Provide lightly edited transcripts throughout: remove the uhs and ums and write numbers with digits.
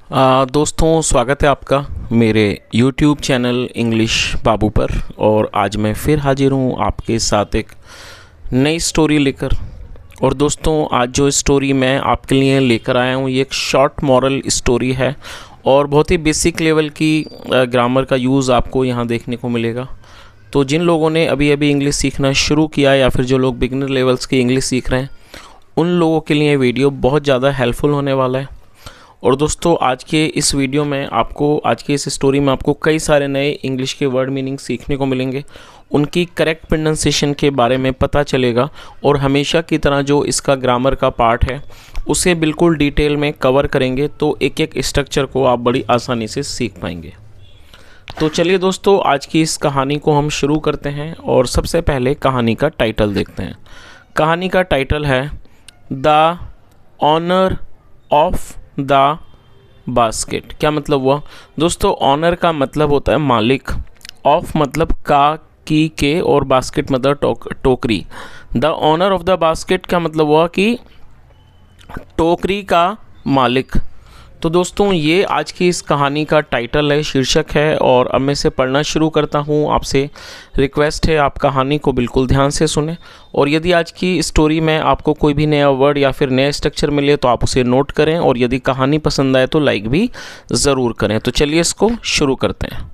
दोस्तों, स्वागत है आपका मेरे YouTube चैनल इंग्लिश बाबू पर। और आज मैं फिर हाजिर हूँ आपके साथ एक नई स्टोरी लेकर। और दोस्तों, आज जो स्टोरी मैं आपके लिए लेकर आया हूँ ये एक शॉर्ट मॉरल स्टोरी है और बहुत ही बेसिक लेवल की ग्रामर का यूज़ आपको यहाँ देखने को मिलेगा। तो जिन लोगों ने अभी अभी इंग्लिश सीखना शुरू किया या फिर जो लोग बिगिनर लेवल्स की इंग्लिश सीख रहे हैं उन लोगों के लिए वीडियो बहुत ज़्यादा हेल्पफुल होने वाला है। और दोस्तों, आज के इस वीडियो में आज के इस स्टोरी में आपको कई सारे नए इंग्लिश के वर्ड मीनिंग सीखने को मिलेंगे, उनकी करेक्ट प्रोनाउंसिएशन के बारे में पता चलेगा और हमेशा की तरह जो इसका ग्रामर का पार्ट है उसे बिल्कुल डिटेल में कवर करेंगे, तो एक एक स्ट्रक्चर को आप बड़ी आसानी से सीख पाएंगे। तो चलिए दोस्तों, आज की इस कहानी को हम शुरू करते हैं और सबसे पहले कहानी का टाइटल देखते हैं। कहानी का टाइटल है the honour of the basket. क्या मतलब हुआ दोस्तों? ऑनर का मतलब होता है मालिक, ऑफ मतलब का, की, के, और बास्केट मतलब टोकरी। The honour of the basket का मतलब हुआ कि टोकरी का मालिक। तो दोस्तों, ये आज की इस कहानी का टाइटल है, शीर्षक है। और अब मैं इसे पढ़ना शुरू करता हूँ। आपसे रिक्वेस्ट है आप कहानी को बिल्कुल ध्यान से सुने, और यदि आज की स्टोरी में आपको कोई भी नया वर्ड या फिर नया स्ट्रक्चर मिले तो आप उसे नोट करें, और यदि कहानी पसंद आए तो लाइक भी ज़रूर करें। तो चलिए इसको शुरू करते हैं।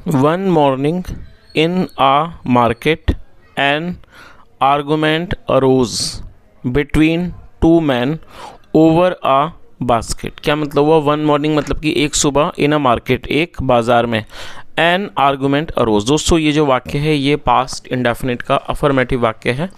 One morning in a market an argument arose between two man over a basket. क्या मतलब हुआ? वन मॉर्निंग मतलब कि एक सुबह, इन अ मार्केट एक बाजार में, एन आर्गुमेंट अरोज। दोस्तों, ये जो वाक्य है ये पास्ट इंडेफिनिट का अफर्मेटिव वाक्य है।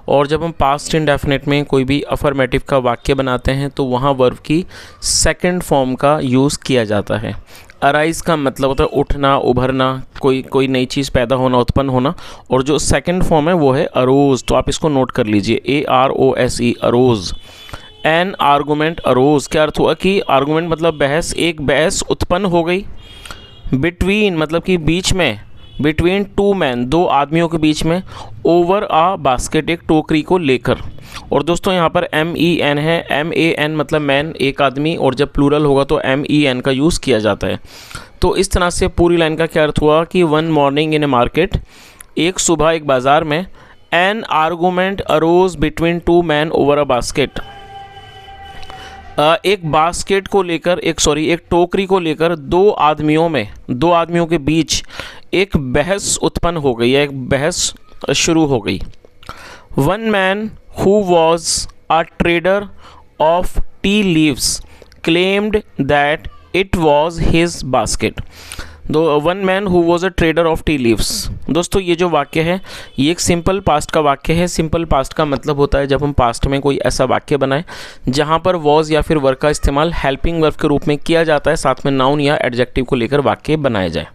और जब हम पास्ट इंडेफिनिट में कोई भी अफर्मेटिव का वाक्य बनाते हैं तो वहाँ वर्ब की सेकंड फॉर्म का यूज़ किया जाता है। अराइज का मतलब होता है उठना, उभरना, कोई नई चीज़ पैदा होना, उत्पन्न होना। और जो सेकंड फॉर्म है वो है अरोज। तो आप इसको नोट कर लीजिए, AROSE, arose. An argument arose क्या अर्थ हुआ कि आर्गूमेंट मतलब बहस, एक बहस उत्पन्न हो गई। बिटवीन मतलब कि बीच में, बिटवीन टू मैन दो आदमियों के बीच में, ओवर आ बास्केट एक टोकरी को लेकर। और दोस्तों, यहाँ पर MEN है। MAN मतलब मैन एक आदमी, और जब प्लूरल होगा तो MEN का यूज़ किया जाता है। तो इस तरह से पूरी लाइन का क्या अर्थ हुआ कि one morning in a market, एक सुबह एक बाजार में, an argument arose between two man over a basket, एक बास्केट को लेकर एक टोकरी को लेकर दो आदमियों के बीच एक बहस उत्पन्न हो गई है, एक बहस शुरू हो गई। One man who was a trader of tea leaves claimed that it was his basket. One man who was a trader of tea leaves. दोस्तों, ये जो वाक्य है ये एक सिंपल पास्ट का वाक्य है। सिंपल पास्ट का मतलब होता है जब हम पास्ट में कोई ऐसा वाक्य बनाएं जहाँ पर वॉज या फिर वर्ब का इस्तेमाल हेल्पिंग वर्ब के रूप में किया जाता है, साथ में नाउन या एडजेक्टिव को लेकर वाक्य बनाया जाए।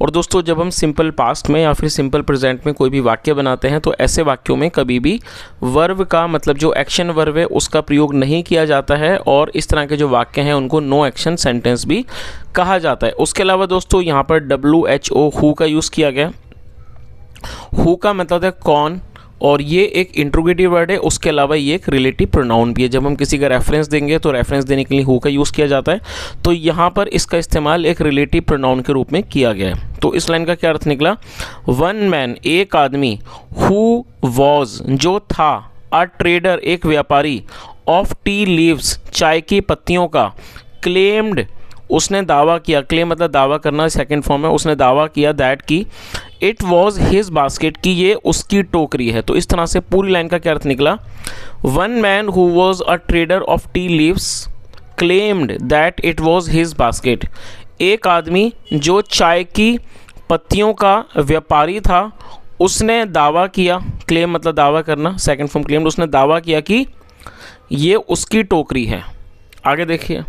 और दोस्तों, जब हम सिंपल पास्ट में या फिर सिंपल प्रेजेंट में कोई भी वाक्य बनाते हैं तो ऐसे वाक्यों में कभी भी वर्ब का मतलब जो एक्शन वर्ब है उसका प्रयोग नहीं किया जाता है, और इस तरह के जो वाक्य हैं उनको नो एक्शन सेंटेंस भी कहा जाता है। उसके अलावा दोस्तों, यहाँ पर WHO हु का यूज़ किया गया। हु का मतलब है कौन, और ये एक इंट्रोगेटिव वर्ड है। उसके अलावा ये एक रिलेटिव प्रोनाउन भी है। जब हम किसी का रेफरेंस देंगे तो रेफरेंस देने के लिए हु का यूज़ किया जाता है। तो यहाँ पर इसका इस्तेमाल एक रिलेटिव प्रोनाउन के रूप में किया गया है। तो इस लाइन का क्या अर्थ निकला? वन मैन एक आदमी, हु वॉज जो था, अ ट्रेडर एक व्यापारी, ऑफ टी लीव्स चाय की पत्तियों का, क्लेम्ड उसने दावा किया, क्लेम मतलब दावा करना, सेकंड फॉर्म है, उसने दावा किया दैट की इट वॉज हिज बास्केट की ये उसकी टोकरी है। तो इस तरह से पूरी लाइन का क्या अर्थ निकला? One man who was a trader of tea leaves claimed that it was his basket. एक आदमी जो चाय की पत्तियों का व्यापारी था उसने दावा किया, क्लेम मतलब दावा करना, सेकंड फॉर्म क्लेम्ड, उसने दावा किया कि ये उसकी टोकरी है। आगे देखिए,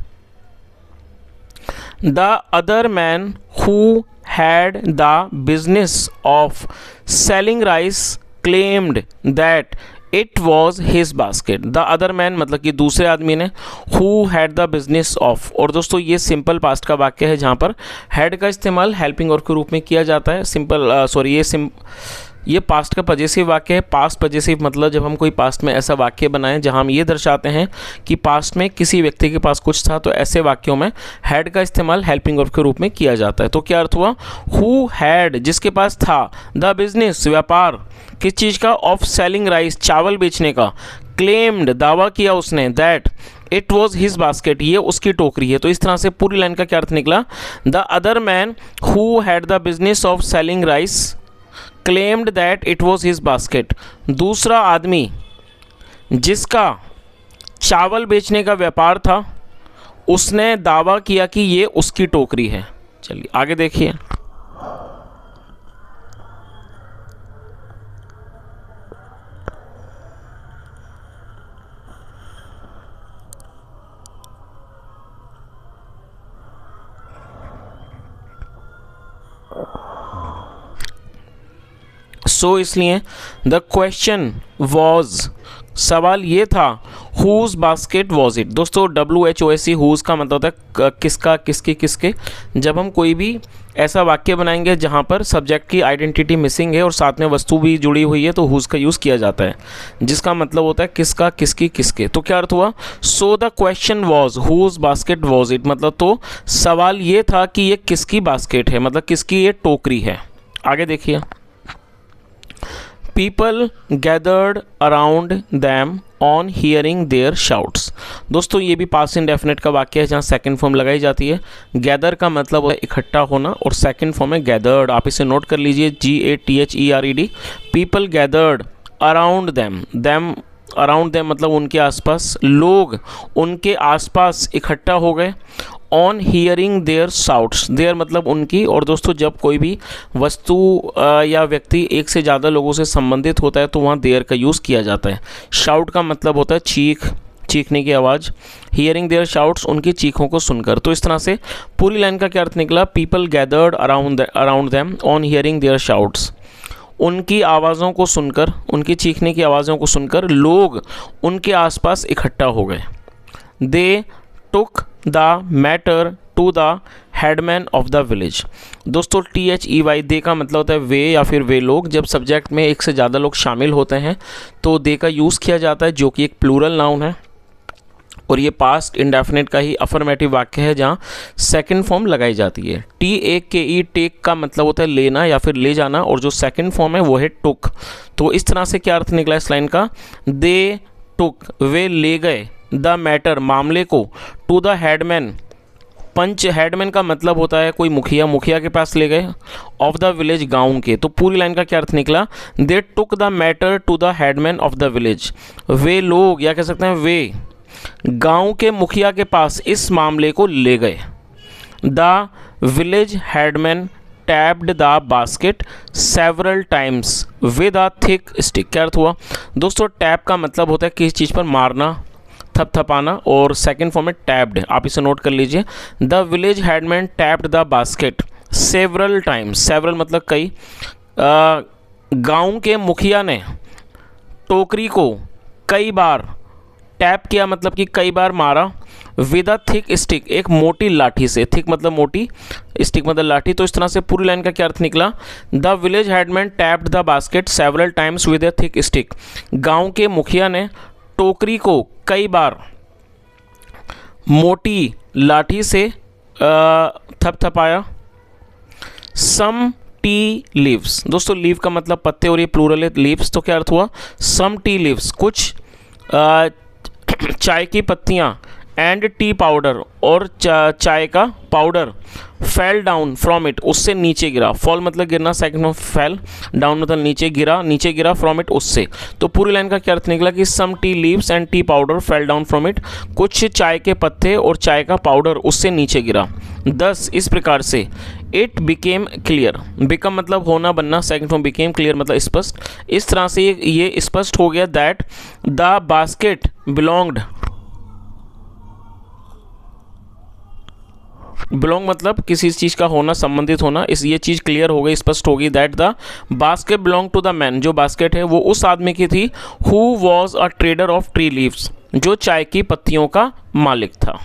The other man who had the business of selling rice claimed that it was his basket. The other man मतलब कि दूसरे आदमी ने, who had the business of। और दोस्तों, ये सिंपल पास्ट का वाक्य है जहाँ पर had का इस्तेमाल हेल्पिंग वर्ब के रूप में किया जाता है। ये पास्ट का पजेसिव वाक्य है। पास्ट पजेसिव मतलब जब हम कोई पास्ट में ऐसा वाक्य बनाएं जहां हम ये दर्शाते हैं कि पास्ट में किसी व्यक्ति के पास कुछ था, तो ऐसे वाक्यों में हैड का इस्तेमाल हेल्पिंग वर्ब के रूप में किया जाता है। तो क्या अर्थ हुआ, हु हैड जिसके पास था, द बिजनेस व्यापार किस चीज़ का, ऑफ सेलिंग राइस चावल बेचने का, क्लेम्ड दावा किया उसने, that it was his basket ये उसकी टोकरी है। तो इस तरह से पूरी लाइन का क्या अर्थ निकला, the other man who had the business of selling rice claimed that it was his basket, दूसरा आदमी जिसका चावल बेचने का व्यापार था उसने दावा किया कि ये उसकी टोकरी है। चलिए आगे देखिए। सो इसलिए द क्वेश्चन वॉज सवाल ये था, हुज बास्केट वॉज इट। दोस्तों WHOSE हुज का मतलब होता है किसका, किसके, किसके। जब हम कोई भी ऐसा वाक्य बनाएंगे जहाँ पर सब्जेक्ट की आइडेंटिटी मिसिंग है और साथ में वस्तु भी जुड़ी हुई है तो हुज का यूज़ किया जाता है, जिसका मतलब होता है किसका, किसकी, किसके। तो क्या अर्थ हुआ, so the question was whose basket was it, मतलब तो सवाल ये था कि ये किसकी बास्केट है, मतलब किसकी ये टोकरी है। आगे देखिए। People gathered around them on hearing their shouts। दोस्तों ये भी पास्ट इंडेफिनिट का वाक्य है जहाँ सेकंड फॉर्म लगाई जाती है। गैदर का मतलब है इकट्ठा होना और सेकंड फॉर्म है गैदर्ड। आप इसे नोट कर लीजिए, GATHERED। People gathered around them around them मतलब उनके आसपास, लोग उनके आसपास इकट्ठा हो गए। On hearing their shouts, their मतलब उनकी। और दोस्तों जब कोई भी वस्तु या व्यक्ति एक से ज़्यादा लोगों से संबंधित होता है तो वहाँ देयर का यूज़ किया जाता है। शाउट का मतलब होता है चीख, चीखने की आवाज़। हियरिंग देयर शाउट्स उनकी चीखों को सुनकर। तो इस तरह से पूरी लाइन का क्या अर्थ निकला, people gathered around them on hearing their shouts, उनकी आवाज़ों को सुनकर, उनकी चीखने की आवाज़ों को सुनकर लोग उनके आसपास इकट्ठा हो गए। They took the matter to the headman of the village. दोस्तों THEY दे का मतलब होता है वे या फिर वे लोग। जब सब्जेक्ट में एक से ज़्यादा लोग शामिल होते हैं तो दे का यूज़ किया जाता है, जो कि एक प्लूरल नाउन है और ये पास्ट इंडेफिनिट का ही अफर्मेटिव वाक्य है जहाँ सेकंड फॉर्म लगाई जाती है। TAKE टेक का मतलब होता है लेना या फिर ले जाना, और जो सेकंड फॉर्म है वो है टुक। तो इस तरह से क्या अर्थ निकला इस लाइन का, दे टुक वे ले गए, द मैटर मामले को, टू द हेडमैन पंच, हेडमैन का मतलब होता है कोई मुखिया, मुखिया के पास ले गए, ऑफ द विलेज गांव के। तो पूरी लाइन का क्या अर्थ निकला, they took the matter to the headman of the village, वे लोग या कह सकते हैं वे गांव के मुखिया के पास इस मामले को ले गए। The village headman tapped the basket several times with a thick stick. क्या अर्थ हुआ दोस्तों, टैप का मतलब होता है किसी चीज़ पर मारना, थपथपाना, और सेकंड फॉर्म में टैप्ड। आप इसे नोट कर लीजिए। The village headman tapped the basket several times, several मतलब कई। गांव के मुखिया ने टोकरी को कई बार, टैप किया मतलब कि कई बार मारा, विद अ थिक स्टिक एक मोटी लाठी से, थिक मतलब मोटी, स्टिक मतलब लाठी। तो इस तरह से पूरी लाइन का क्या अर्थ निकला, the village headman tapped the basket several times with a thick stick, गांव के मुखिया ने टोकरी को कई बार मोटी लाठी से थपथपाया। सम टी लीव्स, दोस्तों लीव का मतलब पत्ते और ये प्लूरल है लीव्स। तो क्या अर्थ हुआ, सम टी लीव्स कुछ चाय की पत्तियाँ, एंड टी पाउडर और चाय का powder, fell down from it उससे नीचे गिरा। फॉल मतलब गिरना, सेकंड में फेल, डाउन मतलब नीचे गिरा, नीचे गिरा फ्रॉम इट उससे। तो पूरी लाइन का क्या अर्थ निकला कि some tea leaves and tea powder fell down from it, कुछ चाय के पत्ते और चाय का पाउडर उससे नीचे गिरा। 10 इस प्रकार से इट बिकेम क्लियर, बिकम मतलब होना बनना, सेकंड फॉर्म बिकेम क्लियर मतलब स्पष्ट। इस तरह से ये स्पष्ट हो गया that the basket belonged, belong मतलब किसी चीज़ का होना, संबंधित होना। इस ये चीज़ क्लियर हो गई, स्पष्ट होगी that the basket belong to the man, जो बास्केट है वो उस आदमी की थी, who was a trader of tree leaves, जो चाय की पत्तियों का मालिक था।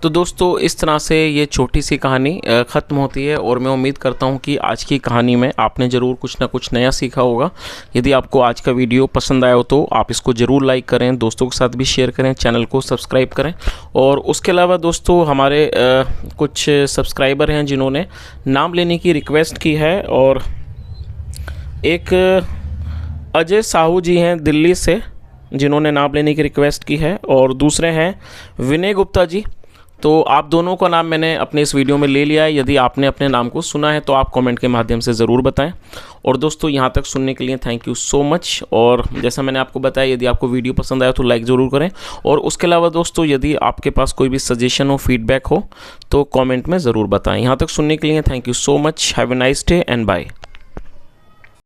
तो दोस्तों इस तरह से ये छोटी सी कहानी ख़त्म होती है और मैं उम्मीद करता हूँ कि आज की कहानी में आपने ज़रूर कुछ ना कुछ नया सीखा होगा। यदि आपको आज का वीडियो पसंद आया हो तो आप इसको ज़रूर लाइक करें, दोस्तों के साथ भी शेयर करें, चैनल को सब्सक्राइब करें। और उसके अलावा दोस्तों हमारे कुछ सब्सक्राइबर हैं जिन्होंने नाम लेने की रिक्वेस्ट की है, और एक अजय साहू जी हैं दिल्ली से जिन्होंने नाम लेने की रिक्वेस्ट की है, और दूसरे हैं विनय गुप्ता जी। तो आप दोनों का नाम मैंने अपने इस वीडियो में ले लिया है। यदि आपने अपने नाम को सुना है तो आप कमेंट के माध्यम से ज़रूर बताएं। और दोस्तों यहाँ तक सुनने के लिए थैंक यू सो मच। और जैसा मैंने आपको बताया, यदि आपको वीडियो पसंद आया तो लाइक ज़रूर करें। और उसके अलावा दोस्तों यदि आपके पास कोई भी सजेशन हो, फीडबैक हो तो कॉमेंट में ज़रूर बताएँ। यहाँ तक सुनने के लिए thank you so much. Have a nice day and bye.